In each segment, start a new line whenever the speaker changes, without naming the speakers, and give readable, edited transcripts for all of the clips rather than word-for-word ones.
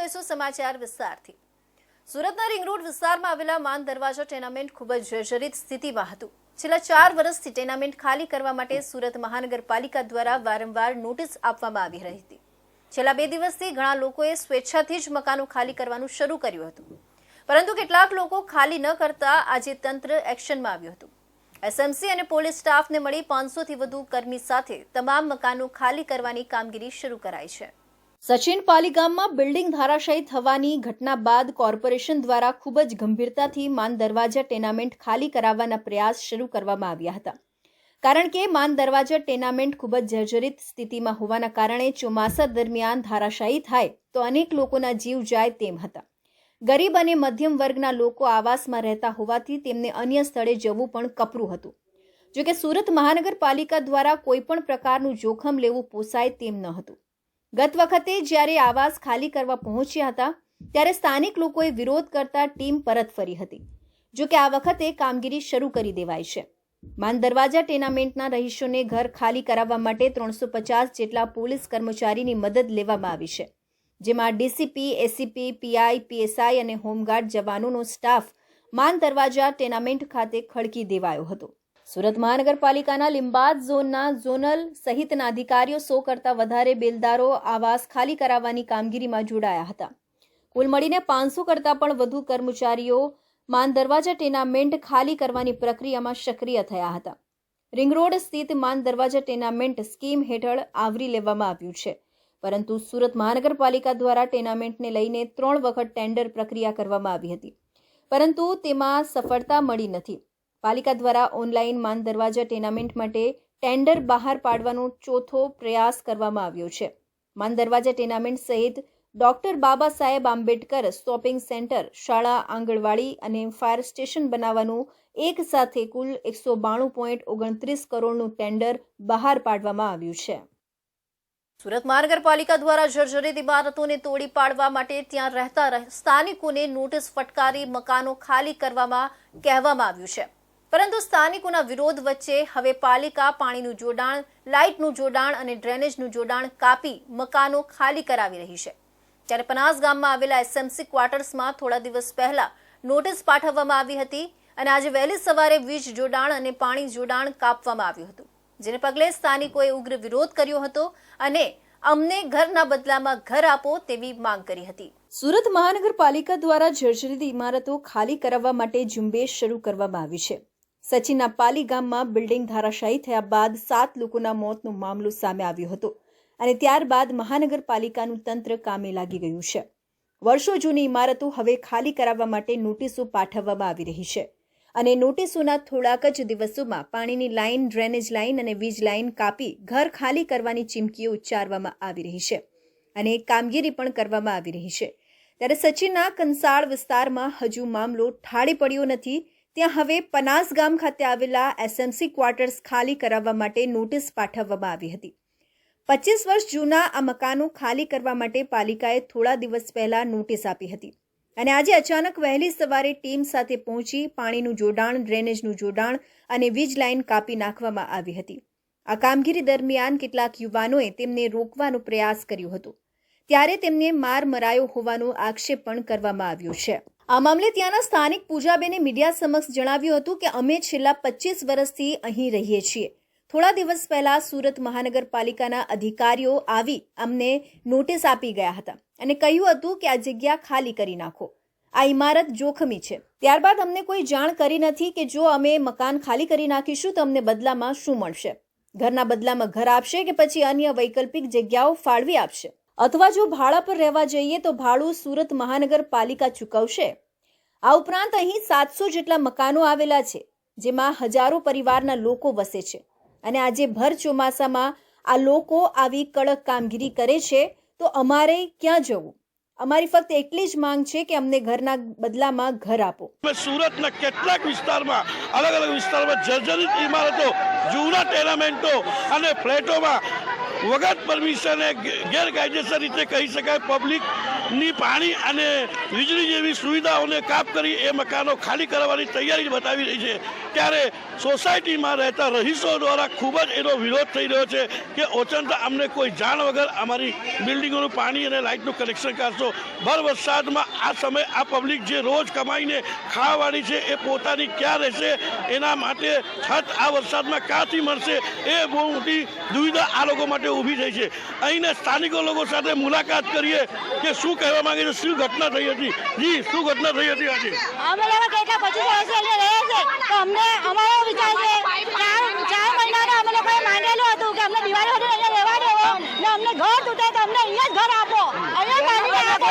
જોઈશું સમાચાર વિસ્તારથી। સુરતના રિંગ રોડ વિસ્તારમાં આવેલા માન દરવાજા ટેનામેન્ટ ખૂબ જ જર્જરિત સ્થિતિમાં હતું। છેલ્લા 4 વર્ષથી ટેનામેન્ટ ખાલી કરવા માટે સુરત મહાનગરપાલિકા દ્વારા વારંવાર નોટિસ આપવામાં આવી રહી હતી। છેલ્લા 2 દિવસથી ઘણા લોકોએ સ્વેચ્છાથી જ મકાનો ખાલી કરવાનું શરૂ કર્યું હતું, પરંતુ કેટલાક લોકો ખાલી ન કરતા આજે તંત્ર એક્શનમાં આવ્યું હતું। એસએમસી અને પોલીસ સ્ટાફને મળી 500 થી વધુ કર્મી સાથે તમામ મકાનો ખાલી કરવાની કામગીરી શરૂ કરાઈ છે। સચિન પાલી ગામમાં બિલ્ડિંગ ધરાશાયી થવાની ઘટના બાદ કોર્પોરેશન દ્વારા ખૂબ જ ગંભીરતાથી માન દરવાજા ટેનામેન્ટ ખાલી કરાવવાના પ્રયાસ શરૂ કરવામાં આવ્યા હતા, કારણ કે માન દરવાજા ટેનામેન્ટ ખૂબ જ જર્જરિત સ્થિતિમાં હોવાના કારણે ચોમાસા દરમિયાન ધરાશાયી થાય તો અનેક લોકોના જીવ જાય તેમ હતા। ગરીબ અને મધ્યમ વર્ગના લોકો આવાસમાં રહેતા હોવાથી તેમને અન્ય સ્થળે જવું પણ કપરું હતું। જોકે સુરત મહાનગરપાલિકા દ્વારા કોઈ પણ પ્રકારનું જોખમ લેવું પોસાય તેમ ન હતું। ગત વખતે જ્યારે આવાસ ખાલી કરવા પહોંચ્યા હતા ત્યારે સ્થાનિક લોકોએ વિરોધ કરતા ટીમ પરત ફરી હતી। જોકે આ વખતે કામગીરી શરૂ કરી દેવાઈ છે। માન દરવાજા ટેનામેન્ટના રહીશોને ઘર ખાલી કરાવવા માટે 350 જેટલા પોલીસ કર્મચારીની મદદ લેવામાં આવી છે, જેમાં ડીસીપી, એસીપી, પીઆઈ, પીએસઆઈ અને હોમગાર્ડ જવાનોનો સ્ટાફ માન દરવાજા ટેનામેન્ટ ખાતે ખડકી દેવાયો હતો। સુરત મહાનગરપાલિકાના લીંબાદ ઝોનના ઝોનલ સહિતના અધિકારીઓ 100 કરતા વધારે બેલદારો આવાસ ખાલી કરાવવાની કામગીરીમાં જોડાયા હતા। કુલ મળીને 500 કરતા પણ વધુ કર્મચારીઓ માન દરવાજા ટેનામેન્ટ ખાલી કરવાની પ્રક્રિયામાં સક્રિય થયા હતા। રિંગ રોડ સ્થિત માન દરવાજા ટેનામેન્ટ સ્કીમ હેઠળ આવરી લેવામાં આવ્યું છે, પરંતુ સુરત મહાનગરપાલિકા દ્વારા ટેનામેન્ટને લઈને 3 વખત ટેન્ડર પ્રક્રિયા કરવામાં આવી હતી, પરંતુ તેમાં સફળતા મળી નથી। પાલિકા દ્વારા ઓનલાઈન માન દરવાજા ટેનામેન્ટ માટે ટેન્ડર બહાર પાડવાનો ચોથો પ્રયાસ કરવામાં આવ્યો છે। માન દરવાજા ટેનામેન્ટ સહિત doctor Baba Saheb Ambedkar shopping centre, શાળા, આંગણવાડી અને ફાયર સ્ટેશન બનાવવાનું એક સાથે કુલ 192.29 કરોડનું ટેન્ડર બહાર પાડવામાં આવ્યું છે। સુરત મહાનગરપાલિકા દ્વારા જર્જરિત ઇમારતોને તોડી પાડવા માટે ત્યાં રહેતા સ્થાનિકોને નોટિસ ફટકારી મકાનો ખાલી કરવામાં કહેવામાં આવ્યું છે, પરંતુ સ્થાનિકોના વિરોધ વચ્ચે હવે પાલિકા પાણીનું જોડાણ, લાઇટનું જોડાણ અને ડ્રેનેજનું જોડાણ કાપી મકાનો ખાલી કરાવી રહી છે। ત્યારે પનાસ ગામમાં આવેલા એસએમસી ક્વાર્ટર્સમાં થોડા દિવસ પહેલા નોટિસ પાઠવવામાં આવી હતી અને આજે વહેલી સવારે વીજ જોડાણ અને પાણી જોડાણ કાપવામાં આવ્યું હતું, જેને પગલે સ્થાનિકોએ ઉગ્ર વિરોધ કર્યો હતો અને અમને ઘરના બદલામાં ઘર આપો તેવી માંગ કરી હતી। સુરત મહાનગરપાલિકા દ્વારા જર્જરિત ઇમારતો ખાલી કરાવવા માટે ઝુંબેશ શરૂ કરવામાં આવી છે। સચિનના પાલી ગામમાં બિલ્ડિંગ ધરાશાયી થયા બાદ 7 લોકોના મોતનો મામલો સામે આવ્યો હતો અને ત્યારબાદ મહાનગરપાલિકાનું તંત્ર કામે લાગી ગયું છે। વર્ષો જૂની ઇમારતો હવે ખાલી કરાવવા માટે નોટિસો પાઠવવામાં આવી રહી છે અને નોટિસોના થોડાક જ દિવસોમાં પાણીની લાઇન, ડ્રેનેજ લાઇન અને વીજ લાઇન કાપી ઘર ખાલી કરવાની ચીમકીઓ ઉચ્ચારવામાં આવી રહી છે અને કામગીરી પણ કરવામાં આવી રહી છે। ત્યારે સચિનના કંસાળ વિસ્તારમાં હજુ મામલો ઠાળી પડ્યો નથી। ત્યાં હવે પનાસ ગામ ખાતે આવેલા એસએમસી ક્વાર્ટર્સ ખાલી કરાવવા માટે નોટિસ પાઠવવામાં આવી હતી। 25 વર્ષ જૂના આ મકાનો ખાલી કરવા માટે પાલિકાએ થોડા દિવસ પહેલા નોટિસ આપી હતી અને આજે અચાનક વહેલી સવારે ટીમ સાથે પહોંચી પાણીનું જોડાણ, ડ્રેનેજનું જોડાણ અને વીજ લાઇન કાપી નાખવામાં આવી હતી। આ કામગીરી દરમિયાન કેટલાક યુવાનોએ તેમને રોકવાનો પ્રયાસ કર્યો હતો, ત્યારે તેમને માર મરાયો હોવાનો આક્ષેપ પણ કરવામાં આવ્યો છે। આ મામલે ત્યાંના સ્થાનિક પૂજાબેને મીડિયા સમક્ષ જણાવ્યું હતું કે અમે છેલ્લા 25 વર્ષથી અહીં રહીએ છીએ। થોડા દિવસ પહેલા સુરત મહાનગરપાલિકાના અધિકારીઓ આવી અમને નોટિસ આપી ગયા હતા અને કહ્યું હતું કે આ જગ્યા ખાલી કરી નાખો, આ ઇમારત જોખમી છે। ત્યારબાદ અમને કોઈ જાણ કરી નથી કે જો અમે મકાન ખાલી કરી નાખીશું તો અમને બદલામાં શું મળશે, ઘરના બદલામાં ઘર આપશે કે પછી અન્ય વૈકલ્પિક જગ્યાઓ ફાળવી આપશે, અથવા જો ભાડા પર રહેવા જઈએ તો ભાડું સુરત મહાનગરપાલિકા ચૂકવશે। આ ઉપરાંત અહીં 700 જેટલા મકાનો આવેલા છે, જેમાં હજારો પરિવારના લોકો વસે છે અને આજે ભર ચોમાસામાં આ લોકો આવી કડક કામગીરી કરે છે તો અમારે ક્યાં જવું? અમારી ફક્ત એટલી જ માંગ છે કે અમને ઘરના બદલામાં ઘર આપો।
સુરતના કેટલાક વિસ્તારમાં, અલગ અલગ વિસ્તારમાં જર્જરિત ઇમારતો, જૂના ટેનામેન્ટો અને ફ્લેટોમાં વગર પરમિશને ગેરકાયદેસર રીતે કહી શકાય પબ્લિકની પાણી અને વીજળી જેવી સુવિધાઓને કાપ કરી એ મકાનો ખાલી કરવાની તૈયારી બતાવી રહી છે। ત્યારે સોસાયટીમાં રહેતા રહીશો દ્વારા ખૂબ જ એનો વિરોધ થઈ રહ્યો છે કે ઓચંતા અમને કોઈ જાણ વગર અમારી બિલ્ડિંગોનું પાણી અને લાઇટનું કનેક્શન કાઢશો. ભર વરસાદમાં આ સમય આ પબ્લિક જે રોજ કમાઈને ખાવાવાળી છે એ પોતાની ક્યાં રહેશે, એના માટે છત આ વરસાદમાં ક્યાંથી મળશે, એ બહુ મોટી દુવિધા આ લોકો માટે ઊભી થઈ છે. અહીંના સ્થાનિકો લોકો સાથે મુલાકાત કરીએ કે શું કહેવા માંગે છે, શું ઘટના થઈ હતી. જી, શું ઘટના થઈ હતી આજે?
અમે લોકો કેટલા 25 વર્ષથી અહીંયા રહે છે, તો અમને અમારો વિચાર છે 4 મહિનાના અમે લોકોએ માંગેલું હતું કે અમને દિવાળી સુધી અહીંયા રહેવા દેવો ને અમને ઘર તૂટે તો અમને અહીંયા જ ઘર આપો, અહીંયા પાણી આપો.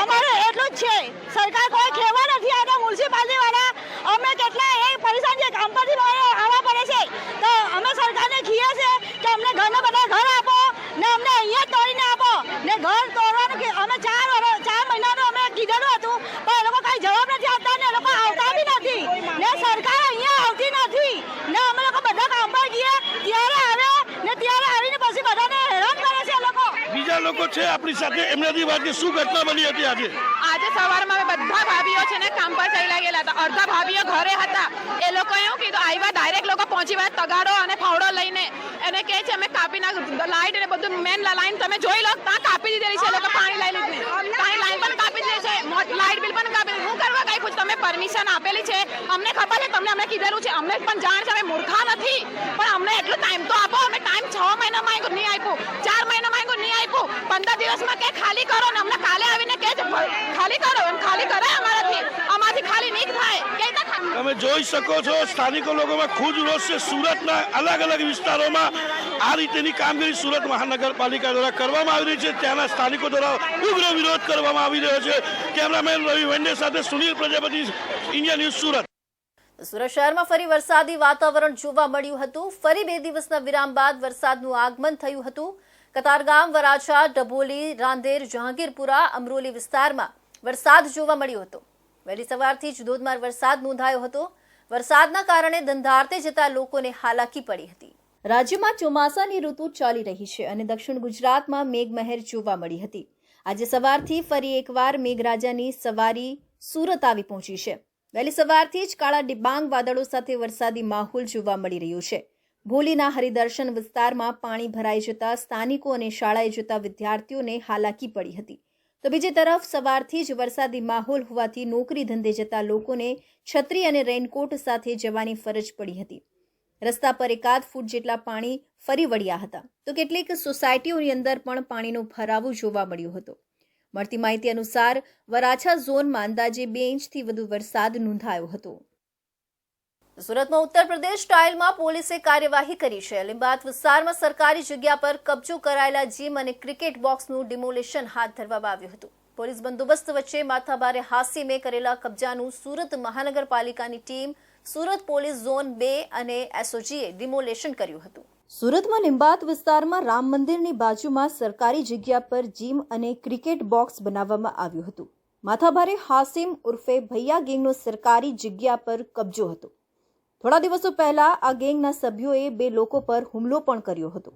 અમારું એટલું જ છે. સરકાર કોઈ ખેવા નથી આવતા. મ્યુનિસિપાલિટી વાળા અમે કેટલા એ પરેશાન છે, કામ પરથી આવવા પડે છે, તો અમે સરકારને ખીએ છે કે અમને ઘરના બધા ઘર આપો ને અમને અહીંયા જ તોડીને આપો ને ઘર તોડવાનું કે અમે 4 મહિનાનું અમે કીધેલું હતું, પણ એ લોકો કઈ જવાબ નથી આપતા ને એ લોકો આવતા બી નથી ને સરકાર અહીંયા આવતી નથી ને અમે લોકો બધા કામ પર ગઈએ ત્યારે આવે ને ત્યારે આવીને પછી બધાને હેરાન કરે છે એ લોકો.
બીજા લોકો છે આપણી સાથે, એમનાથી વાત કે શું ઘટના બની હતી આજે?
આજે સવારમાં અમે બધા ભાભીઓ છે ને કામ પર ચાલ્યા ગયેલા હતા. અડધા ભાભીઓ ઘરે હતા. એ લોકો એવું કીધું, આવ્યા ડાયરેક્ટ લોકો પહોંચી ગયા તગાડો અને ફાવડો લઈને. એને કહે છે અમે કાપી નાખ લાઈટ ને બધું મેન લાઈન તમે જોઈ લો, ત્યાં કાપી દીધેલી છે. લોકો પાણી લઈ લીધી, પાણી લાઈન પણ કાપી દીધી છે, લાઈટ બિલ પણ કાપી દીધું. હું કરવા કઈ પૂછ, તમે પરમિશન આપેલી છે, અમને ખબર છે, તમને અમને કીધેલું છે, અમને પણ જાણ છે, અમે મૂર્ખા નથી, પણ અમને એટલો ટાઈમ તો આપો. અમે ટાઈમ 6 મહિના માંગ્યું નહીં આપ્યું, 4 મહિના માંગ્યું નહીં આપ્યું, 15 દિવસમાં કે ખાલી કરો ને અમને કાલે આવીને કે ખાલી કરો, એમ ખાલી કરે અમારાથી ખાલી નહીં થાય.
તમે જોઈ શકો છો સ્થાનિકો લોકોમાં ખૂબ રોષ છે. સુરતના અલગ અલગ વિસ્તારોમાં આ રીતેની કામગીરી સુરત મહાનગરપાલિકા દ્વારા કરવામાં આવી રહી છે. ત્યાંના સ્થાનિકો દ્વારા ઉગ્ર વિરોધ કરવામાં આવી રહ્યો છે. કેમેરામેન રવિ વેંડે સાથે સુનિલ પ્રજાપતિ, ઇન્ડિયા ન્યૂઝ, સુરત.
સુરત શહેરમાં ફરી વરસાદી વાતાવરણ જોવા મળ્યું હતું. ફરી 2 દિવસના વિરામ બાદ વરસાદનું આગમન થયું હતું. કતારગામ, વરાછા, ડભોલી, રાંદેર, જહાંગીરપુરા, અમરોલી વિસ્તારમાં વરસાદ જોવા મળ્યો હતો. વહેલી સવારથી જ ધોધમાર વરસાદ નોંધાયો હતો. વરસાદના કારણે ધંધારતે જતા લોકોને હાલાકી પડી હતી. રાજ્યમાં ચોમાસાની ઋતુ ચાલી રહી છે અને દક્ષિણ ગુજરાતમાં મેઘમહેર જોવા મળી હતી. આજે સવારથી ફરી એકવાર મેઘરાજાની સવારી સુરત આવી પહોંચી છે. વહેલી સવારથી જ કાળા ડિબાંગ વાદળો સાથે વરસાદી માહોલ જોવા મળી રહ્યો છે. ભોલીના હરિદર્શન વિસ્તારમાં પાણી ભરાઈ જતા સ્થાનિકો અને શાળાએ જતા વિદ્યાર્થીઓને હાલાકી પડી હતી. તો બીજી તરફ સવારથી જ વરસાદી માહોલ હોવાથી નોકરી ધંધે જતા લોકોને છત્રી અને રેઇનકોટ સાથે જવાની ફરજ પડી હતી. રસ્તા પર 1 ફૂટ જેટલા પાણી ફરી વળ્યા હતા, તો કેટલીક સોસાયટીઓની અંદર પણ પાણીનો ભરાવો જોવા મળ્યો હતો. મળતી માહિતી અનુસાર વરાછા ઝોનમાં અંદાજે 2 ઇંચથી વધુ વરસાદ નોંધાયો હતો. સુરતમાં ઉત્તર પ્રદેશ સ્ટાઇલમાં પોલીસે કાર્યવાહી કરી છે. લીંબાયત વિસ્તારમાં સરકારી જગ્યા પર કબજો કરાયેલા જીમ અને ક્રિકેટ બોક્સનું ડિમોલિશન હાથ ધરવામાં આવ્યું હતું. પોલીસ બંદોબસ્ત વચ્ચે માથાભારે હાસીમે કરેલા કબજાનું સુરત મહાનગરપાલિકાની ટીમ, સુરત પોલીસ ઝોન 2 અને એસઓજીએ ડિમોલિશન કર્યું હતું. સુરતમાં લીંબાયત વિસ્તારમાં રામ મંદિરની બાજુમાં સરકારી જગ્યા પર જીમ અને ક્રિકેટ બોક્સ બનાવવામાં આવ્યું હતું. માથાભારે હાસીમ ઉર્ફે ભૈયા ગેંગનો સરકારી જગ્યા પર કબજો હતો. થોડા દિવસો પહેલા આ ગેંગના સભ્યોએ 2 લોકો પર હુમલો પણ કર્યો હતો.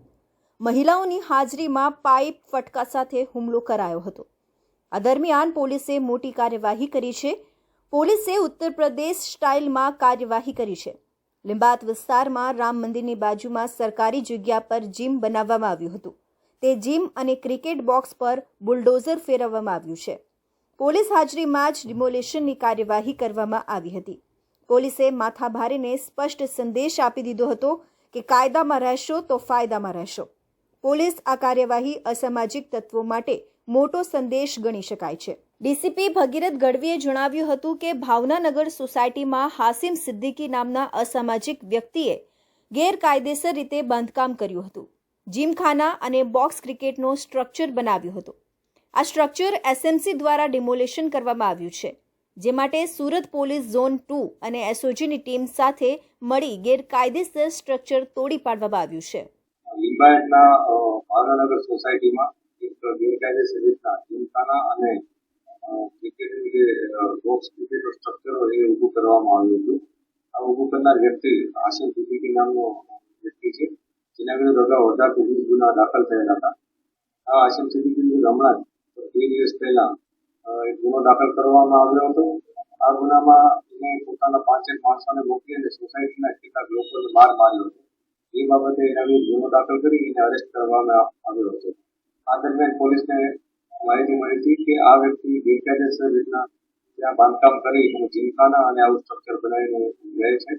મહિલાઓની હાજરીમાં પાઇપ ફટકા સાથે હુમલો કરાયો હતો. આ દરમિયાન પોલીસે મોટી કાર્યવાહી કરી છે. પોલીસે ઉત્તર પ્રદેશ સ્ટાઇલમાં કાર્યવાહી કરી છે. લીંબાયત વિસ્તારમાં રામ મંદિરની બાજુમાં સરકારી જગ્યા પર જીમ બનાવવામાં આવ્યું હતું. તે જીમ અને ક્રિકેટ બોક્સ પર બુલડોઝર ફેરવવામાં આવ્યું છે. પોલીસ હાજરીમાં જ ડિમોલિશનની કાર્યવાહી કરવામાં આવી હતી. પોલીસે માથાભારેને સ્પષ્ટ સંદેશ આપી દીધો હતો કે કાયદામાં રહેશો તો ફાયદામાં રહેશો. પોલીસ આ કાર્યવાહી અસામાજિક તત્વો માટે મોટો સંદેશ ગણી શકાય છે. ડીસીપી ભગીરથ ગઢવીએ જણાવ્યું હતું કે ભાવનાનગર સોસાયટીમાં હાસિમ સિદ્દીકી નામના અસામાજિક વ્યક્તિએ ગેરકાયદેસર રીતે બાંધકામ કર્યું હતું. જીમખાના અને બોક્સ ક્રિકેટનો સ્ટ્રક્ચર બનાવ્યું હતું. આ સ્ટ્રક્ચર એસએમસી દ્વારા ડિમોલિશન કરવામાં આવ્યું છે, જે માટે સુરત પોલીસ ઝોન 2 અને એસઓજીની ટીમ સાથે મળી ગેરકાયદેસર સ્ટ્રક્ચર તોડી પાડવામાં આવ્યું છે.
લીંબાયતના ભાવનાનગર સોસાયટીમાં એક ગેરકાયદેસર રીતના જીમખાના અને ક્રિકેટનું જે બોક્સ ક્રિકેટનું સ્ટ્રક્ચર હોય એ ઊભું કરવામાં આવ્યું હતું. આ ઊભું કરનાર વ્યક્તિ હાસિમ સિદ્દીકી નામનો વ્યક્તિ છે, જેના વિરુદ્ધ અગાઉ 18 ગુના દાખલ થયેલા હતા. આ હાસિમ સિદ્દીકી હમણાં જ 2 દિવસ પહેલા એક ગુનો દાખલ કરવામાં આવ્યો હતો. આ ગુનામાં એને પોતાના 5 માણસોને મોકલી અને સોસાયટીના કેટલાક લોકોને માર માર્યો હતો. એ બાબતે એના વિરુદ્ધ ગુનો દાખલ કરી એને અરેસ્ટ કરવામાં આવ્યો હતો. આ દરમિયાન પોલીસને માહિતી મળી હતી કે આ વ્યક્તિ ગેરકાયદેસર રીતના ત્યાં બાંધકામ કરી અને જીમખાના અને આવું સ્ટ્રક્ચર બનાવીને રહે છે.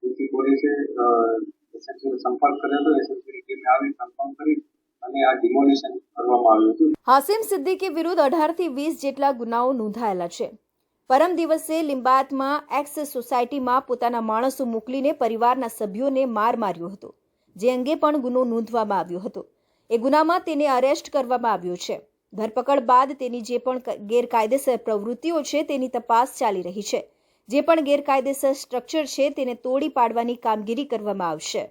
તેથી પોલીસે એસએચજીનો સંપર્ક કર્યો હતો. એસએચજીની ટીમે આવી કન્ફર્મ કરી અને આ ડિમોલિશન કરવામાં આવ્યું હતું.
હાસિમ સિદ્દીકી વિરુદ્ધ 18 થી 20 જેટલા ગુનાઓ નોંધાયેલા છે. પરમ દિવસે લિંબાયતમાં એક્સ સોસાયટીમાં પોતાના માણસો મોકલીને પરિવારના સભ્યોને માર માર્યો હતો, જે અંગે પણ ગુનો નોંધવામાં આવ્યો હતો. એ ગુનામાં તેને અરેસ્ટ કરવામાં આવ્યો છે. ધરપકડ બાદ તેની જે પણ ગેરકાયદેસર પ્રવૃત્તિઓ છે તેની તપાસ ચાલી રહી છે. જે પણ ગેરકાયદેસર સ્ટ્રક્ચર છે તેને તોડી પાડવાની કામગીરી કરવામાં આવશે.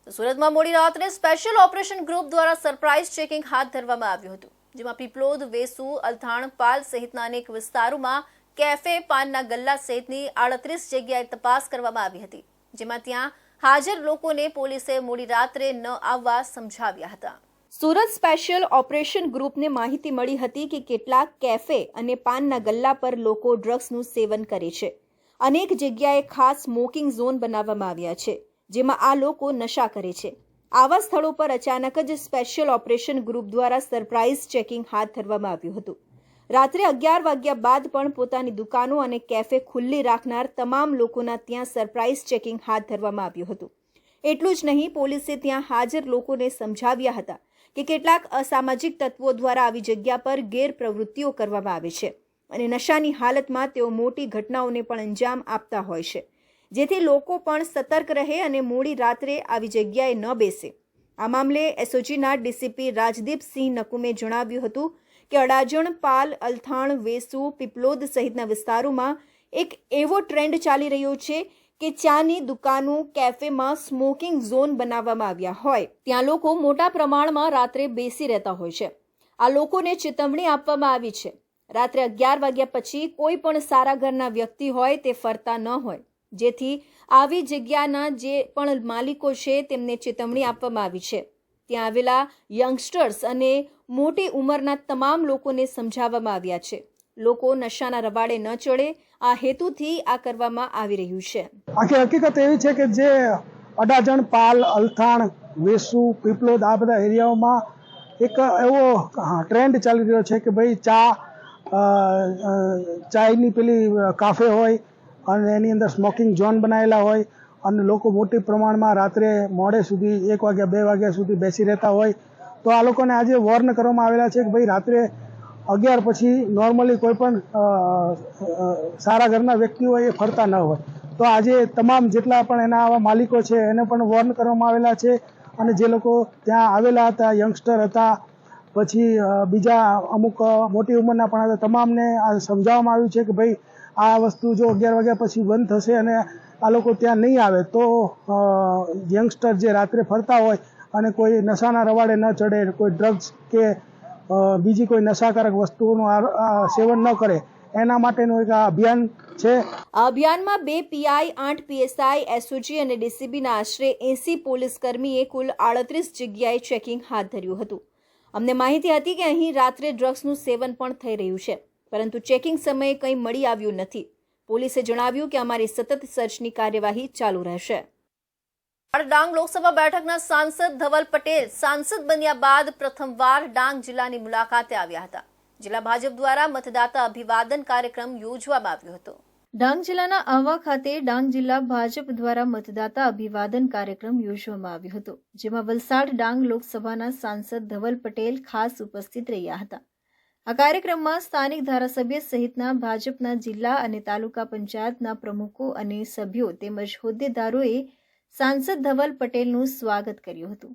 સુરતમાં મોડી રાત્રે સ્પેશિયલ ઓપરેશન ગ્રુપ દ્વારા સરપ્રાઇઝ ચેકિંગ હાથ ધરવામાં આવ્યું હતું, જેમાં પીપલોદ, વેસુ, અલથાણ, પાલ સહિતના અનેક વિસ્તારોમાં કેફે, પાનના ગલ્લા સહિતની 38 જગ્યાએ તપાસ કરવામાં આવી હતી, જેમાં ત્યાં હાજર લોકોને પોલીસે મોડી રાત્રે ન આવવા સમજાવ્યા હતા. સુરત સ્પેશિયલ ઓપરેશન ગ્રુપને માહિતી મળી હતી કે કેટલાક કેફે અને પાનના ગલ્લા પર લોકો ડ્રગ્સનું સેવન કરે છે. અનેક જગ્યાએ ખાસ સ્મોકિંગ ઝોન બનાવવામાં આવ્યા છે, જેમાં આ લોકો નશા કરે છે. આવા સ્થળો પર અચાનક જ સ્પેશિયલ ઓપરેશન ગ્રુપ દ્વારા સરપ્રાઇઝ ચેકિંગ હાથ ધરવામાં આવ્યું હતું. રાત્રે 11 વાગ્યા બાદ પણ પોતાની દુકાનો અને કેફે ખુલ્લી રાખનાર તમામ લોકોના ત્યાં સરપ્રાઇઝ ચેકિંગ હાથ ધરવામાં આવ્યું હતું. એટલું જ નહીં, પોલીસે ત્યાં હાજર લોકોને સમજાવ્યા હતા કે કેટલાક અસામાજિક તત્વો દ્વારા આવી જગ્યા પર ગેરપ્રવૃત્તિઓ કરવામાં આવે છે અને નશાની હાલતમાં તેઓ મોટી ઘટનાઓને પણ અંજામ આપતા હોય છે, જેથી લોકો પણ સતર્ક રહે અને મોડી રાત્રે આવી જગ્યાએ ન બેસે. આ મામલે એસઓજીના ડીસીપી રાજદીપસિંહ નકુમે જણાવ્યું હતું કે અડાજણ, પાલ, અલથાણ, વેસુ, પીપલોદ સહિતના વિસ્તારોમાં એક એવો ટ્રેન્ડ ચાલી રહ્યો છે કે ચાની દુકાનો, કેફેમાં સ્મોકિંગ ઝોન બનાવવામાં આવ્યા હોય ત્યાં લોકો મોટા પ્રમાણમાં રાત્રે બેસી રહેતા હોય છે. આ લોકોને ચેતવણી આપવામાં આવી છે. રાત્રે 11 વાગ્યા પછી કોઈ પણ સારા ઘરના વ્યક્તિ હોય તે ફરતા ન હોય, જેથી આવી જગ્યાના જે પણ માલિકો છે તેમને ચેતવણી આપવામાં આવી છે. ત્યાં આવેલા યંગસ્ટર્સ અને મોટી ઉંમરના તમામ લોકોને સમજાવવામાં આવ્યા છે. લોકો નશાના રવાડે ન ચડે, આ હેતુથી આ કરવામાં આવી રહ્યું છે.
આખી હકીકત એવી છે કે જે અડાજણ, પાલ, અલથાણ, વેસુ, પીપલોદ આ બધા એરિયાઓમાં એક એવો ટ્રેન્ડ ચાલી રહ્યો છે કે ભાઈ ચાયની પેલી કાફે હોય અને એની અંદર સ્મોકિંગ ઝોન બનાવેલા હોય અને લોકો મોટી પ્રમાણમાં રાત્રે મોડે સુધી 1 વાગ્યા 2 વાગ્યા સુધી બેસી રહેતા હોય. તો આ લોકોને આજે વોર્ન કરવામાં આવેલા છે કે ભાઈ રાત્રે 11 પછી નોર્મલી કોઈ પણ સારા ઘરના વ્યક્તિ હોય એ ફરતા ન હોય. તો આજે તમામ જેટલા પણ એના આવા માલિકો છે એને પણ વોર્ન કરવામાં આવેલા છે અને જે લોકો ત્યાં આવેલા હતા, યંગસ્ટર હતા, પછી બીજા અમુક મોટી ઉંમરના પણ હતા, તમામને આ સમજાવવામાં આવ્યું છે કે ભાઈ આ વસ્તુ જો 11 વાગ્યા પછી બંધ થશે અને આ લોકો ત્યાં નહીં આવે તો યંગસ્ટર જે રાત્રે ફરતા હોય અને કોઈ નશાના રવાડે ન ચડે, કોઈ ડ્રગ્સ કે બીજી કોઈ નશાકારક વસ્તુઓનું સેવન ન કરે, એના માટેનું એક અભિયાન છે.
આ અભિયાનમાં 2 પીઆઈ, 8 પીએસઆઈ, એસઓજી અને ડીસીબીના આશરે 80 પોલીસ કર્મીએ કુલ 38 જગ્યાએ ચેકિંગ હાથ ધર્યું હતું. અમને માહિતી હતી કે અહીં રાત્રે ડ્રગ્સનું સેવન પણ થઈ રહ્યું છે, પરંતુ ચેકિંગ સમયે કંઈ મળી આવ્યું નથી. પોલીસે જણાવ્યું કે અમારી સતત સર્ચની કાર્યવાહી ચાલુ રહેશે. ડાંગ લોકસભા બેઠકના સાંસદ ધવલ પટેલ સાંસદ બન્યા બાદ પ્રથમવાર ડાંગ જિલ્લાની મુલાકાતે આવ્યા હતા. જિલ્લા ભાજપ દ્વારા મતદાતા અભિવાદન કાર્યક્રમ યોજવામાં આવ્યો હતો. ડાંગ જિલ્લાના આહવા ખાતે ડાંગ જિલ્લા ભાજપ દ્વારા મતદાતા અભિવાદન કાર્યક્રમ યોજવામાં આવ્યો હતો, જેમાં વલસાડ ડાંગ લોકસભાના સાંસદ ધવલ પટેલ ખાસ ઉપસ્થિત રહ્યા હતા. આ કાર્યક્રમમાં સ્થાનિક ધારાસભ્ય સહિતના ભાજપના જિલ્લા અને તાલુકા પંચાયતના પ્રમુખો અને સભ્યો તેમજ હોદ્દેદારોએ સાંસદ ધવલ પટેલનું સ્વાગત કર્યું હતું.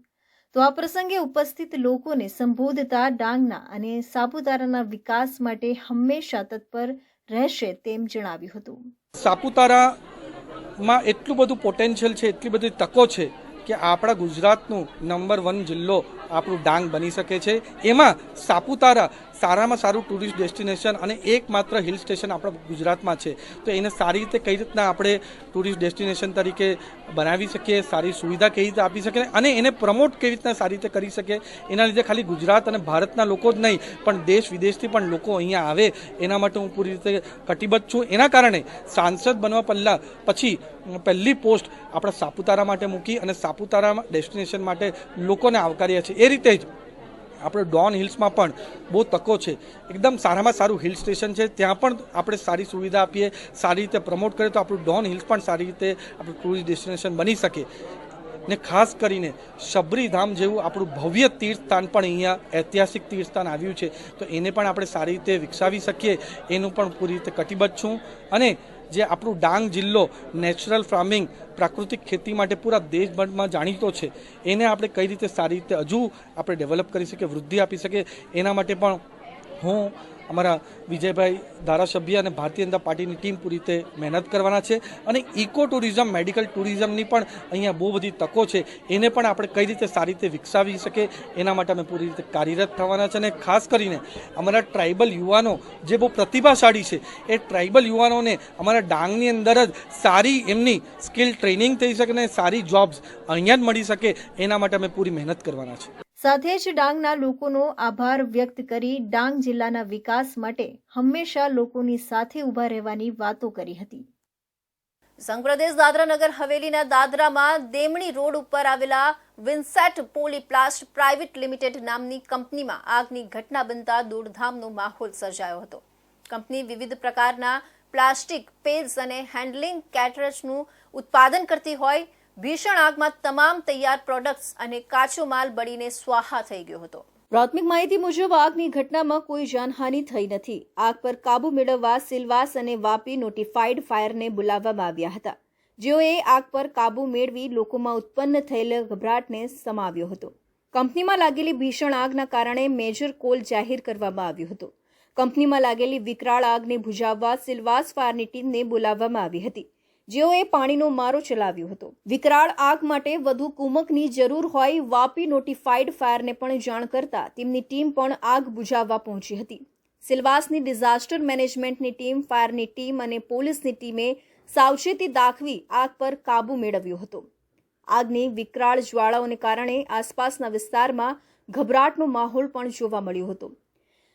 તો આ પ્રસંગે ઉપસ્થિત લોકોને સંબોધતા ડાંગના અને સાપુતારાના વિકાસ માટે હંમેશા તત્પર રહેશે તેમ જણાવ્યું હતું.
સાપુતારામાં એટલું બધું પોટેન્શિયલ છે, એટલી બધી તકો છે કે આપણા ગુજરાતનું નંબર 1 જિલ્લો આપણું ડાંગ બની શકે છે. એમાં સાપુતારા સારામાં સારું ટુરિસ્ટ ડેસ્ટિનેશન અને એકમાત્ર હિલ સ્ટેશન આપણા ગુજરાતમાં છે. તો એને સારી રીતે કઈ રીતના આપણે ટુરિસ્ટ ડેસ્ટિનેશન તરીકે બનાવી શકીએ, સારી સુવિધા કઈ રીતે આપી શકીએ અને એને પ્રમોટ કેવી રીતના સારી રીતે કરી શકીએ, એના લીધે ખાલી ગુજરાત અને ભારતના લોકો જ નહીં પણ દેશ વિદેશથી પણ લોકો અહીંયા આવે એના માટે હું પૂરી રીતે કટિબદ્ધ છું. એના કારણે સાંસદ બનવા પછી પહેલી પોસ્ટ આપણા સાપુતારા માટે મૂકી અને સાપુતારામાં ડેસ્ટિનેશન માટે લોકોને આવકાર્યા છે. એ રીતે જ આપણે ડોન હિલ્સમાં પણ બહુ તકો છે. એકદમ સારામાં સારું હિલ સ્ટેશન છે, ત્યાં પણ આપણે સારી સુવિધા આપીએ, સારી રીતે પ્રમોટ કરીએ તો આપણું ડોન હિલ્સ પણ સારી રીતે આપણું ટુરિસ્ટ ડેસ્ટિનેશન બની શકે. ને ખાસ કરીને શબરીધામ જેવું આપણું ભવ્ય તીર્થસ્થાન પણ અહીંયા ઐતિહાસિક તીર્થસ્થાન આવ્યું છે, તો એને પણ આપણે સારી રીતે વિકસાવી શકીએ એનું પણ પૂરી રીતે કટિબદ્ધ છું. અને જે આપણું ડાંગ જિલ્લો નેચરલ ફાર્મિંગ પ્રાકૃતિક ખેતી માટે પૂરા દેશભરમાં જાણીતો છે, એને આપણે કઈ રીતે સારી રીતે હજુ આપણે ડેવલપ કરી શકીએ, વૃદ્ધિ આપી શકીએ, એના માટે પણ હું અમારા વિજયભાઈ ધારાસભ્ય અને ભારતીય જનતા પાર્ટીની ટીમ પૂરી રીતે મહેનત કરવાના છે. અને ઇકો ટુરિઝમ, મેડિકલ ટુરિઝમની પણ અહીંયા બહુ બધી તકો છે, એને પણ આપણે કઈ રીતે સારી રીતે વિકસાવી શકીએ એના માટે અમે પૂરી રીતે કાર્યરત થવાના છે. અને ખાસ કરીને અમારા ટ્રાઇબલ યુવાનો જે બહુ પ્રતિભાશાળી છે, એ ટ્રાઇબલ યુવાનોને અમારા ડાંગની અંદર જ સારી એમની સ્કિલ ટ્રેનિંગ થઈ શકે અને સારી જોબ્સ અહીંયા જ મળી શકે એના માટે અમે પૂરી મહેનત કરવાના છે.
સાથે જ ડાંગના લોકોનો આભાર વ્યક્ત કરી ડાંગ જિલ્લાના વિકાસ માટે હંમેશા લોકોની સાથે ઊભા રહેવાની વાતો કરી હતી. સંઘ પ્રદેશ દાદરા નગર હવેલીના દાદરામાં દેમણી રોડ ઉપર આવેલા વિન્સેટ પોલીપ્લાસ્ટ પ્રાઇવેટ લિમિટેડ નામની કંપનીમાં આગની ઘટના બનતા દોડધામનો માહોલ સર્જાયો હતો. કંપની વિવિધ પ્રકારના પ્લાસ્ટિક પેલ્સ અને હેન્ડલિંગ કેટરેજનું ઉત્પાદન કરતી હોય ભીષણ આગમાં તમામ તૈયાર પ્રોડક્ટ્સ અને કાચો માલ બળીને સ્વાહા થઈ ગયો હતો. પ્રાથમિક માહિતી મુજબ આગની ઘટનામાં કોઈ જાનહાનિ થઈ નથી. આગ પર કાબુ મેળવવા સિલવાસ અને વાપી નોટિફાઈડ ફાયરને બોલાવવામાં આવ્યા હતા, જેઓએ આગ પર કાબુ મેળવી લોકોમાં ઉત્પન્ન થયેલ ગભરાટને સમાવ્યો હતો. કંપનીમાં લાગેલી ભીષણ આગના કારણે મેજર કોલ જાહેર કરવામાં આવ્યો હતો. કંપનીમાં લાગેલી વિકરાળ આગને બુઝાવવા સિલવાસ ફાયરની ટીમને બોલાવવામાં આવી હતી, જેઓએ પાણીનો મારો ચલાવ્યો હતો. વિકરાળ આગ માટે વધુ કુમકની જરૂર હોય વાપી નોટિફાઈડ ફાયરને પણ જાણ કરતા તેમની ટીમ પણ આગ બુઝાવવા પહોંચી હતી. સિલવાસની ડિઝાસ્ટર મેનેજમેન્ટની ટીમ, ફાયરની ટીમ અને પોલીસની ટીમે સાવચેતી દાખવી આગ પર કાબુ મેળવ્યો હતો. આગની વિકરાળ જ્વાળાઓને કારણે આસપાસના વિસ્તારમાં ગભરાટનો માહોલ પણ જોવા મળ્યો હતો.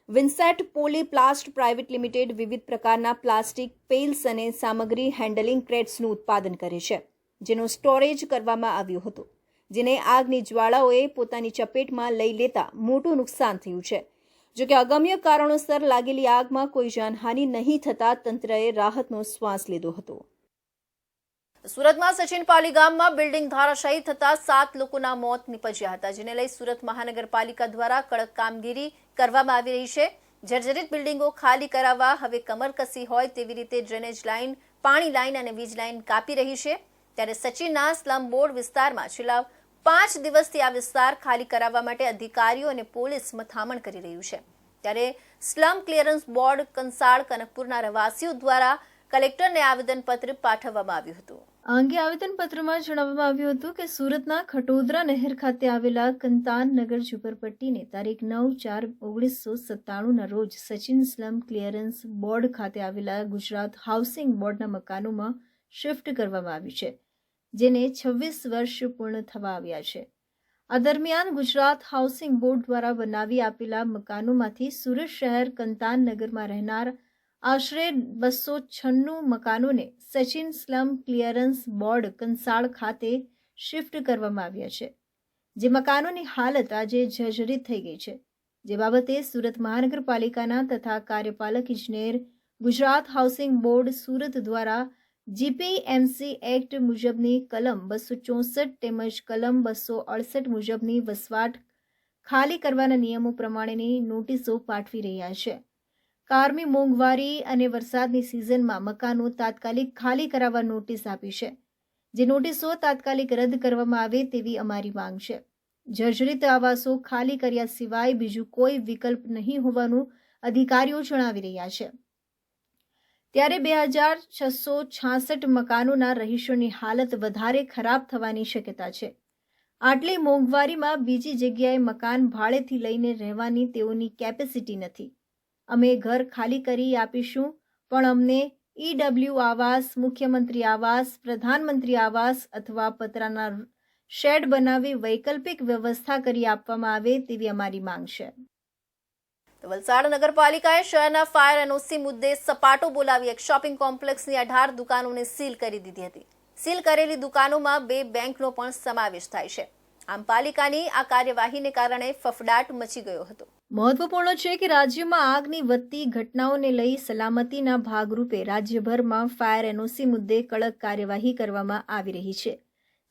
વિન્સેટ પોલીપ્લાસ્ટ પ્રાઇવેટ લિમિટેડ વિવિધ પ્રકારના પ્લાસ્ટિક પેલ્સ અને સામગ્રી હેન્ડલિંગ ક્રેટ્સનું ઉત્પાદન કરે છે, જેનો સ્ટોરેજ કરવામાં આવ્યો હતો, જેને આગની જ્વાળાઓએ પોતાની ચપેટમાં લઈ લેતા મોટું નુકસાન થયું છે. જોકે અગમ્ય કારણોસર લાગેલી આગમાં કોઈ જાનહાનિ નહીં થતા તંત્રએ રાહતનો શ્વાસ લીધો હતો. સુરતમાં સચિનપાલી ગામમાં બિલ્ડિંગ ધરાશાયી થતા 7 લોકોના મોત નીપજ્યા હતા, જેને લઈ સુરત મહાનગરપાલિકા દ્વારા કડક કામગીરી કરવામાં આવી રહી છે. જર્જરિત બિલ્ડિંગો ખાલી કરાવવા હવે કમર કસી હોય તેવી રીતે ડ્રેનેજ લાઇન, પાણી લાઇન અને વીજ લાઇન કાપી રહી છે. ત્યારે સચિનના સ્લમ બોર્ડ વિસ્તારમાં છેલ્લા 5 દિવસથી આ વિસ્તાર ખાલી કરાવવા માટે અધિકારીઓ અને પોલીસ મથામણ કરી રહ્યું છે. ત્યારે સ્લમ ક્લિયરન્સ બોર્ડ કંસાળ કનકપુરના રહેવાસીઓ દ્વારા કલેક્ટરને આવેદનપત્ર પાઠવવામાં આવ્યું હતું. આ અંગે આવેદનપત્રમાં જણાવવામાં આવ્યું હતું કે સુરતના ખટોદરા નહેર ખાતે આવેલા કંતાન નગર ઝુંપડપટ્ટીને તારીખ 9/4/1997ના રોજ સચિન સ્લમ ક્લિયરન્સ બોર્ડ ખાતે આવેલા ગુજરાત હાઉસિંગ બોર્ડના મકાનોમાં શિફ્ટ કરવામાં આવ્યું છે, જેને 26 વર્ષ પૂર્ણ થવા આવ્યા છે. આ દરમિયાન ગુજરાત હાઉસિંગ બોર્ડ દ્વારા બનાવી આપેલા મકાનોમાંથી સુરત શહેર કંતાન નગરમાં રહેનાર આશરે 296 મકાનોને Sachin slum clearance board Kansad ખાતે શિફ્ટ કરવામાં આવ્યા છે, જે મકાનોની હાલત આજે જર્જરિત થઈ ગઈ છે. જે બાબતે સુરત મહાનગરપાલિકાના તથા કાર્યપાલક ઇજનેર ગુજરાત હાઉસિંગ બોર્ડ સુરત દ્વારા જીપીએમસી એક્ટ મુજબની કલમ 264 તેમજ કલમ 268 મુજબની વસવાટ ખાલી કરવાના નિયમો પ્રમાણેની નોટિસો પાઠવી રહ્યા છે. કારમી મોંઘવારી અને વરસાદની સિઝનમાં મકાનો તાત્કાલિક ખાલી કરાવવા નોટિસ આપી છે, જે નોટિસો તાત્કાલિક રદ કરવામાં આવે તેવી અમારી માંગ છે. જર્જરિત આવાસો ખાલી કર્યા સિવાય બીજું કોઈ વિકલ્પ નહીં હોવાનું અધિકારીઓ જણાવી રહ્યા છે. ત્યારે 2666 મકાનોના રહીશોની હાલત વધારે ખરાબ થવાની શક્યતા છે. આટલી મોંઘવારીમાં બીજી જગ્યાએ મકાન ભાડેથી લઈને રહેવાની તેઓની કેપેસિટી નથી. અમે ઘર ખાલી કરી આપીશું, પણ અમને EW આવાસ, મુખ્યમંત્રી આવાસ, પ્રધાનમંત્રી આવાસ અથવા પતરાના શેડ બનાવી વૈકલ્પિક વ્યવસ્થા કરી આપવામાં આવે તેવી અમારી માંગ છે. વલસાડ નગરપાલિકાએ શહેરના ફાયર NOC મુદ્દે સપાટો બોલાવી એક શોપિંગ કોમ્પ્લેક્સની 18 દુકાનોને સીલ કરી દીધી હતી. સીલ કરેલી દુકાનોમાં 2 બેંકનો પણ સમાવેશ થાય છે. આમ પાલિકાની આ કાર્યવાહીને કારણે ફફડાટ મચી ગયો હતો. મહત્વપૂર્ણ છે કે રાજ્યમાં આગની વધતી ઘટનાઓને લઈ સલામતીના ભાગરૂપે રાજ્યભરમાં ફાયર NOC મુદ્દે કડક કાર્યવાહી કરવામાં આવી રહી છે,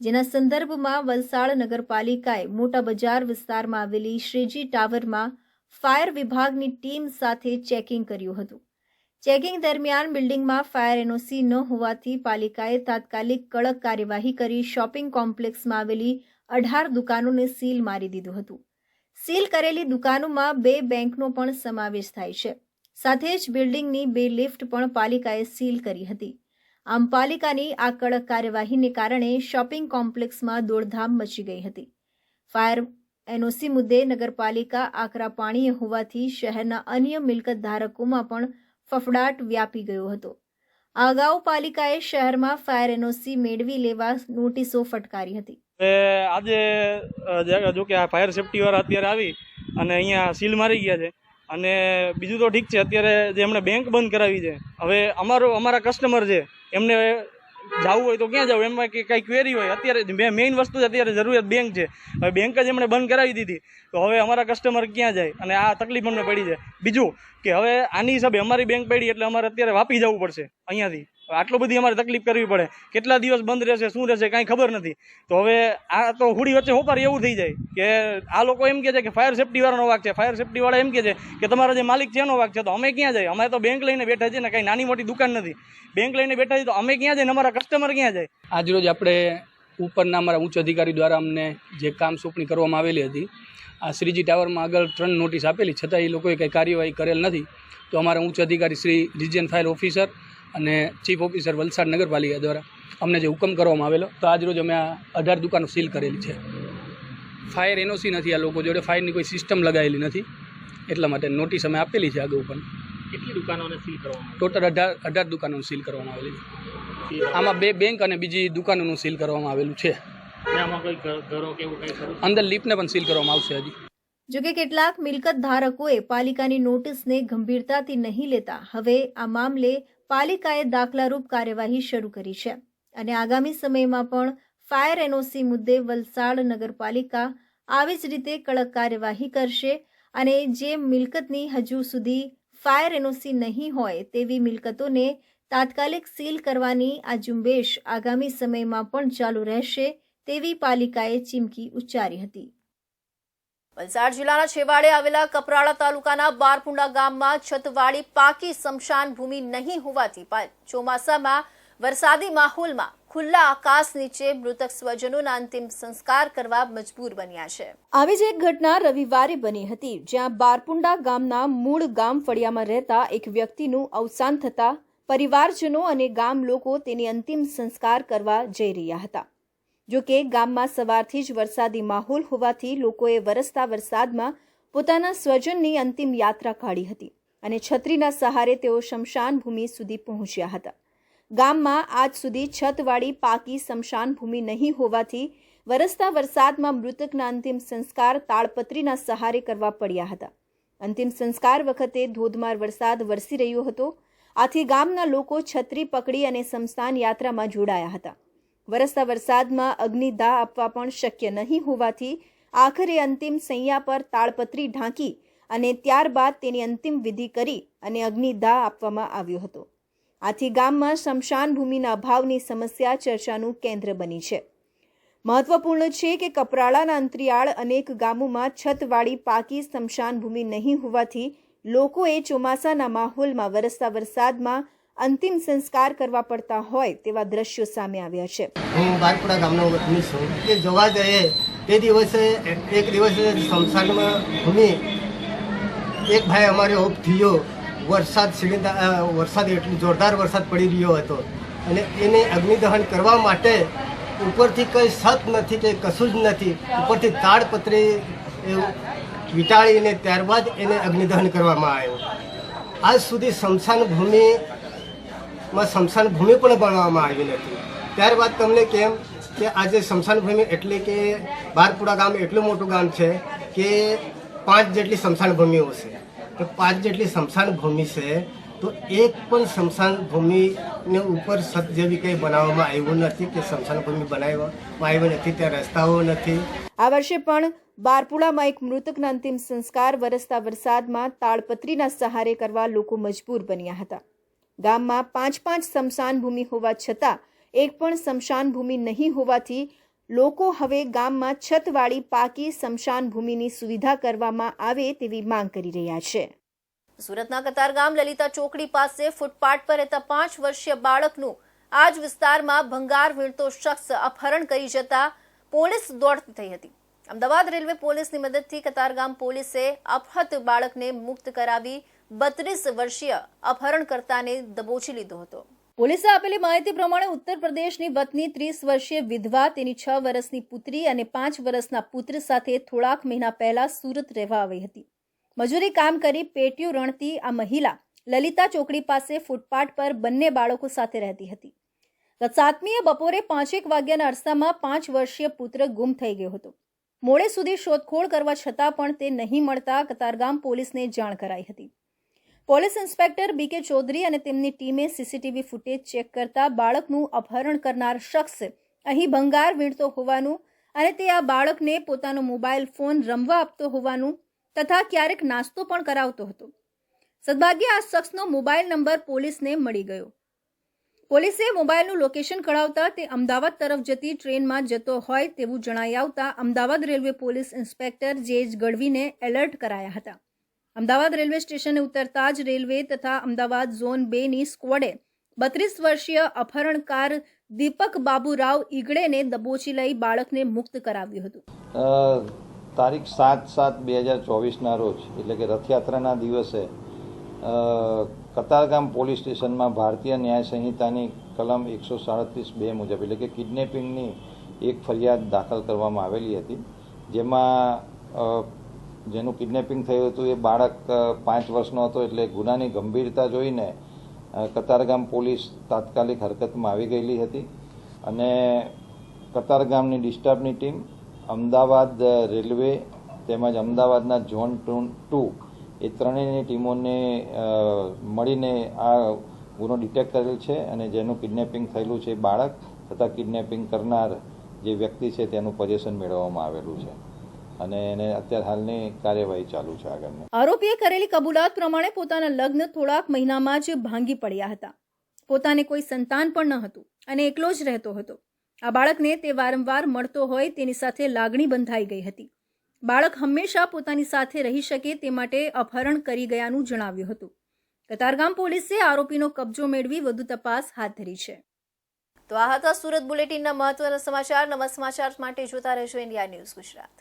જેના સંદર્ભમાં વલસાડ નગરપાલિકાએ મોટા બજાર વિસ્તારમાં આવેલી શ્રીજી ટાવરમાં ફાયર વિભાગની ટીમ સાથે ચેકિંગ કર્યું હતું. ચેકિંગ દરમિયાન બિલ્ડિંગમાં ફાયર NOC ન હોવાથી પાલિકાએ તાત્કાલિક કડક કાર્યવાહી કરી શોપિંગ કોમ્પ્લેક્સમાં આવેલી 18 દુકાનોને સીલ મારી દીધું હતું. સીલ કરેલી દુકાનોમાં 2 બેંકનો પણ સમાવેશ થાય છે. સાથે જ બિલ્ડિંગની 2 લિફ્ટ પણ પાલિકાએ સીલ કરી હતી. આમ પાલિકાની આ કડક કાર્યવાહીને કારણે શોપિંગ કોમ્પ્લેક્સમાં દોડધામ મચી ગઈ હતી. ફાયર NOC મુદ્દે નગરપાલિકા આકરા પાણીએ હોવાથી શહેરના અન્ય મિલકત ધારકોમાં પણ ફફડાટ વ્યાપી ગયો હતો. આ અગાઉ પાલિકાએ શહેરમાં ફાયર NOC મેળવી લેવા નોટિસો ફટકારી હતી.
આજે જો કે આ ફાયર સેફટી વાળા અત્યારે આવી અને અહીંયા સીલ મારી ગયા છે. અને બીજું તો ઠીક છે, અત્યારે જે એમણે બેંક બંધ કરાવી છે, હવે અમારા કસ્ટમર છે એમને જવું હોય તો ક્યાં જવું, એમાં કંઈ ક્વેરી હોય. અત્યારે મેઇન વસ્તુ અત્યારે જરૂરિયાત બેંક છે. હવે બેંક જ એમણે બંધ કરાવી દીધી તો હવે અમારા કસ્ટમર ક્યાં જાય, અને આ તકલીફ અમને પડી છે. બીજું કે હવે આની હિસાબે અમારી બેંક પડી એટલે અમારે અત્યારે વાપી જવું પડશે અહીંયાથી. આટલો બધી અમારે તકલીફ કરવી પડે. કેટલા દિવસ બંધ રહેશે, શું રહેશે, કાંઈ ખબર નથી. તો હવે આ તો હુડી વચ્ચે હોપારી એવું થઈ જાય કે આ લોકો એમ કહે છે કે ફાયર સેફટી વાળાનો વાંક છે, ફાયર સેફટી વાળા એમ કહે છે કે તમારા જે માલિક છે એનો વાંક છે. તો અમે ક્યાં જાય? અમે તો બેંક લઈને બેઠા છીએ ને, કાંઈ નાની મોટી દુકાન નથી. બેંક લઈને બેઠા છીએ તો અમે ક્યાં જાય ને અમારા કસ્ટમર ક્યાં જાય?
આજરોજ આપણે ઉપરના અમારા ઉચ્ચ અધિકારી દ્વારા અમને જે કામ સોંપણી કરવામાં આવેલી હતી, આ શ્રીજી ટાવરમાં આગળ 3 નોટિસ આપેલી, છતાં એ લોકોએ કંઈ કાર્યવાહી કરેલ નથી. તો અમારા ઉચ્ચ અધિકારી શ્રી રિજિયન ફાયર ઓફિસર અને ચીફ ઓફિસર વલસાડ નગરપાલિકા દ્વારા અમને જે હુકમ કરવામાં આવેલો, તો આજરોજ અમે આ 18 દુકાનો સીલ કરેલી છે. ફાયર NOC નથી, આ લોકો જોડે ફાયરની કોઈ સિસ્ટમ લગાવેલી નથી, એટલા માટે નોટિસ અમે આપેલી છે આગળ પણ.
કેટલી દુકાનોને સીલ કરવામાં
ટોટલ 18 દુકાનોને સીલ કરવામાં આવેલી છે. આમાં 2 બેંક અને બીજી દુકાનોનું સીલ કરવામાં આવેલું છે. અંદર લિફ્ટને પણ સીલ કરવામાં આવશે હજી.
જોકે કેટલાક મિલકત ધારકોએ પાલિકાની નોટિસને ગંભીરતાથી નહીં લેતા હવે આ મામલે પાલિકાએ દાખલારૂપ કાર્યવાહી શરૂ કરી છે અને આગામી સમયમાં પણ ફાયર NOC મુદ્દે વલસાડ નગરપાલિકા આવી જ રીતે કડક કાર્યવાહી કરશે અને જે મિલકતની હજુ સુધી ફાયર NOC નહીં હોય તેવી મિલકતોને તાત્કાલિક સીલ કરવાની આ ઝુંબેશ આગામી સમયમાં પણ ચાલુ રહેશે તેવી પાલિકાએ ચીમકી ઉચ્ચારી હતી. વલસાડ જિલ્લાના છેવાડે આવેલા કપરાડા તાલુકાના બારપુંડા ગામમાં છતવાળી પાકી સ્મશાન ભૂમિ નહીં હોવાથી ચોમાસામાં વરસાદી માહોલમાં ખુલ્લા આકાશ નીચે મૃતક સ્વજનોના અંતિમ સંસ્કાર કરવા મજબૂર બન્યા છે. આવી જ એક ઘટના રવિવારે બની હતી, જ્યાં બારપુંડા ગામના મૂળ ગામ ફળિયામાં રહેતા એક વ્યક્તિનું અવસાન થતા પરિવારજનો અને ગામ લોકો તેની અંતિમ સંસ્કાર કરવા જઈ રહ્યા હતા. જો કે ગામમાં સવારથી જ વરસાદી માહોલ હોવાથી લોકોએ વરસતા વરસાદમાં પોતાના સ્વજનની અંતિમ યાત્રા કાઢી હતી અને છત્રીના સહારે તેઓ સ્મશાન ભૂમિ સુધી પહોંચ્યા હતા. ગામમાં આજ સુધી છતવાળી પાકી સ્મશાન ભૂમિ નહીં હોવાથી વરસતા વરસાદમાં મૃતકના અંતિમ સંસ્કાર તાળપત્રીના સહારે કરવા પડ્યા હતા. અંતિમ સંસ્કાર વખતે ધોધમાર વરસાદ વરસી રહ્યો હતો, આથી ગામના લોકો છત્રી પકડી અને સ્મશાન યાત્રામાં જોડાયા હતા. વરસતા વરસાદમાં અગ્નિદાહ આપવા પણ શક્ય નહીં હોવાથી આખરે અંતિમ સૈયા પર તાળપત્રી ઢાંકી અને ત્યારબાદ તેની અંતિમ વિધિ કરી અને અગ્નિદાહ આપવામાં આવ્યો હતો. આથી ગામમાં સ્મશાન ભૂમિના અભાવની સમસ્યા ચર્ચાનું કેન્દ્ર બની છે. મહત્વપૂર્ણ છે કે કપરાડાના અંતરિયાળ અનેક ગામોમાં છતવાળી પાકી સ્મશાન ભૂમિ નહીં હોવાથી લોકોએ ચોમાસાના માહોલમાં વરસતા વરસાદમાં અંતિમ સંસ્કાર કરવા પડતા હોય તેવા દ્રશ્યો સામે આવ્યા છે.
હું બારપુરા ગામનો વતની છું. કે જોવા જઈએ તે દિવસે એક દિવસે સ્મશાનમાં ભૂમિ એક ભાઈ અમારે ઓફ થયો. વરસાદ એટલો જોરદાર વરસાદ પડી રહ્યો હતો અને એને અગ્નિદહન કરવા માટે ઉપરથી કંઈ સત નથી કે કશું જ નથી. ઉપરથી તાડપત્રી વીંટાળીને ત્યારબાદ એને અગ્નિદહન કરવામાં આવ્યો. આજ સુધી સ્મશાન ભૂમિ પણ બનાવવામાં આવી નથી. ત્યારબાદ તમને કેમ કે આજે સ્મશાન ભૂમિ એટલે કે બારપુરા ગામ એટલું મોટું ગામ છે કે 5 જેટલી સ્મશાન ભૂમિઓ છે. તો 5 જેટલી સ્મશાન ભૂમિ છે તો એક પણ સ્મશાન ભૂમિને ઉપર સત જેવી કંઈ બનાવવામાં આવ્યું નથી કે સ્મશાન ભૂમિ બનાવવામાં આવી નથી. ત્યાં રસ્તાઓ નથી.
આ વર્ષે પણ બારપુરામાં એક મૃતકના અંતિમ સંસ્કાર વરસતા વરસાદમાં તાડપત્રીના સહારે કરવા લોકો મજબૂર બન્યા હતા. ગામમાં 5 સ્મશાન ભૂમિ હોવા છતાં એક પણ સ્મશાન ભૂમિ નહીં હોવાથી લોકો હવે ગામમાં છતવાળી પાકી સ્મશાન ભૂમિની સુવિધા કરવામાં આવે તેવી માંગ કરી રહ્યા છે. સુરતના કતારગામ લલિતા ચોકડી પાસે ફૂટપાથ પર રહેતા 5 વર્ષીય બાળકનું આ જ વિસ્તારમાં ભંગાર વીણતો શખ્સ અપહરણ કરી જતા પોલીસ દોડતી થઈ હતી. અમદાવાદ રેલવે પોલીસની મદદથી કતારગામ પોલીસે અપહૃત બાળકને મુક્ત કરાવી 32 વર્ષીય અપહરણકર્તાને દબોચી લીધો હતો. પોલીસે આપેલી માહિતી પ્રમાણે ઉત્તર પ્રદેશની વતની 30 વર્ષીય વિધવા તેની 6 વર્ષની પુત્રી અને 5 વર્ષના પુત્ર સાથે થોડાક મહિના પહેલા સુરત રહેવા આવી હતી. મજૂરી કામ કરી પેટીયું રણતી આ મહિલા લલિતા ચોકડી પાસે ફૂટપાથ પર બંને બાળકો સાથે રહેતી હતી. ગત 7મીએ બપોરે 5:01 વાગ્યાના અરસામાં 5 વર્ષીય પુત્ર ગુમ થઈ ગયો હતો. મોડે સુધી શોધખોળ કરવા છતાં પણ તે નહીં મળતા કતારગામ પોલીસને જાણ કરાઈ હતી. પોલીસ ઇન્સ્પેક્ટર BK ચૌધરી અને તેમની ટીમે CCTV ફૂટેજ ચેક કરતા બાળકનું અપહરણ કરનાર શખ્સ અહીં ભંગાર વીણતો હોવાનું અને તે આ બાળકને પોતાનો મોબાઈલ ફોન રમવા આપતો હોવાનું તથા ક્યારેક નાસ્તો પણ કરાવતો હતો. સદભાગ્યે આ શખ્સનો મોબાઈલ નંબર પોલીસને મળી ગયો. પોલીસે મોબાઈલનું લોકેશન કઢાવતા તે અમદાવાદ તરફ જતી ટ્રેનમાં જતો હોય તેવું જણાઈ આવતા Ahmedabad railway police inspector JH ગઢવીને એલર્ટ કરાયા હતા. અમદાવાદ રેલવે સ્ટેશને ઉતરતા જ રેલવે તથા અમદાવાદ ઝોન 2ની સ્ક્વોડે 32 વર્ષીય અપહરણકાર દીપક બાબુરાવ ઈગડેને દબોચી લઈ બાળકને મુક્ત કરાવ્યું હતું.
તારીખ 7/7/2024ના રોજ એટલે કે રથયાત્રાના દિવસે કતારગામ પોલીસ સ્ટેશનમાં ભારતીય ન્યાય સંહિતાની કલમ 137(2) મુજબ એટલે કે કિડનેપિંગની એક ફરિયાદ દાખલ કરવામાં આવેલી હતી. જેમાં જેનું કિડનેપિંગ થયું હતું એ બાળક 5 વર્ષનો હતો. એટલે ગુનાની ગંભીરતા જોઈને કતારગામ પોલીસ તાત્કાલિક હરકતમાં આવી ગયેલી હતી અને કતારગામની ડિસ્ટર્બની ટીમ, અમદાવાદ રેલવે તેમજ અમદાવાદના ઝોન 2 એ ત્રણેયની ટીમોને મળીને આ ગુનો ડિટેક્ટ કરેલ છે અને જેનું કિડનેપિંગ થયેલું છે બાળક તથા કિડનેપિંગ કરનાર જે વ્યક્તિ છે તેનું પોઝિશન મેળવવામાં આવેલું છે અને એને અત્યારે હાલની કાર્યવાહી ચાલુ છે આગળની.
આરોપીએ કરેલી કબૂલાત પ્રમાણે પોતાના લગ્ન થોડાક મહિનામાં જ ભાંગી પડ્યા હતા. પોતાને કોઈ સંતાન પણ ન હતું અને એકલો જ રહેતો હતો. આ બાળકને તે વારંવાર મળતો હોય તેની સાથે લાગણી બંધાઈ ગઈ હતી. બાળક હંમેશા પોતાની સાથે રહી શકે તે માટે અપહરણ કરી ગયાનું જણાવ્યું હતું. કતારગામ પોલીસે આરોપીનો કબજો મેળવી વધુ તપાસ હાથ ધરી છે. તો આ હતા સુરત બુલેટિનના મહત્વના સમાચાર. નવા સમાચાર માટે જોતા રહેજો ઇન્ડિયા ન્યૂઝ ગુજરાત.